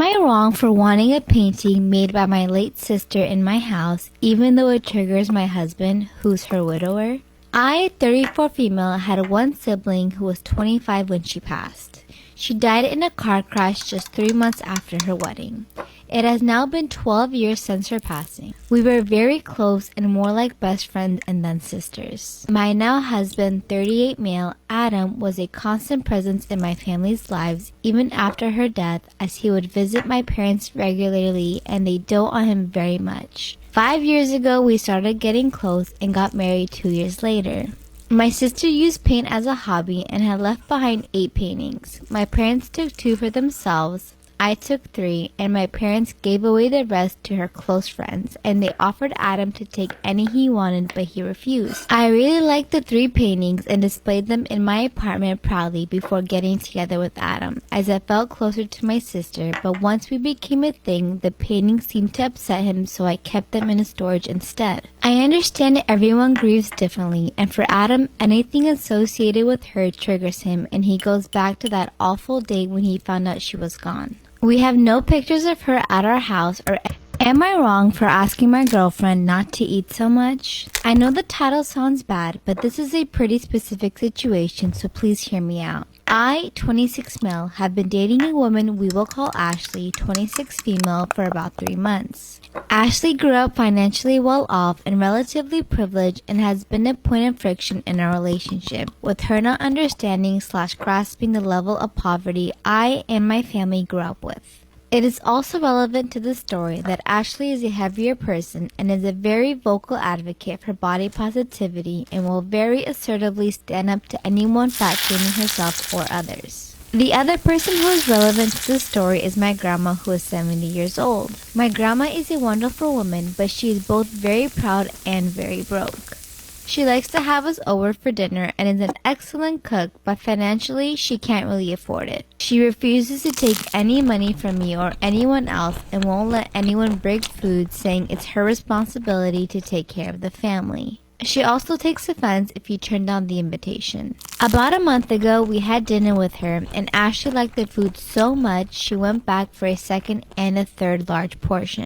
I wrong for wanting a painting made by my late sister in my house, even though it triggers my husband, who's her widower? I, 34 female, had one sibling who was 25 when she passed. She died in a car crash just 3 months after her wedding. It has now been 12 years since her passing. We were very close and more like best friends and then sisters. My now husband, 38 male, Adam, was a constant presence in my family's lives even after her death, as he would visit my parents regularly and they dote on him very much. 5 years ago, we started getting close and got married 2 years later. My sister used paint as a hobby and had left behind 8 paintings. My parents took 2 for themselves. I took 3, and my parents gave away the rest to her close friends, and they offered Adam to take any he wanted, but he refused. I really liked the 3 paintings and displayed them in my apartment proudly before getting together with Adam, as I felt closer to my sister, but once we became a thing, the paintings seemed to upset him, so I kept them in a storage instead. I understand everyone grieves differently, and for Adam, anything associated with her triggers him, and he goes back to that awful day when he found out she was gone. We have no pictures of her at our house. Or am I wrong for asking my girlfriend not to eat so much? I know the title sounds bad, but this is a pretty specific situation, so please hear me out. I, 26 male, have been dating a woman we will call Ashley, 26 female, for about 3 months. Ashley grew up financially well off and relatively privileged and has been a point of friction in our relationship, with her not understanding / grasping the level of poverty I and my family grew up with. It is also relevant to the story that Ashley is a heavier person and is a very vocal advocate for body positivity and will very assertively stand up to anyone fat-shaming herself or others. The other person who is relevant to the story is my grandma, who is 70 years old. My grandma is a wonderful woman, but she is both very proud and very broke. She likes to have us over for dinner and is an excellent cook, but financially she can't really afford it. She refuses to take any money from me or anyone else and won't let anyone bring food, saying it's her responsibility to take care of the family. She also takes offense if you turn down the invitation. About a month ago, we had dinner with her, and Ashley liked the food so much she went back for a second and a third large portion.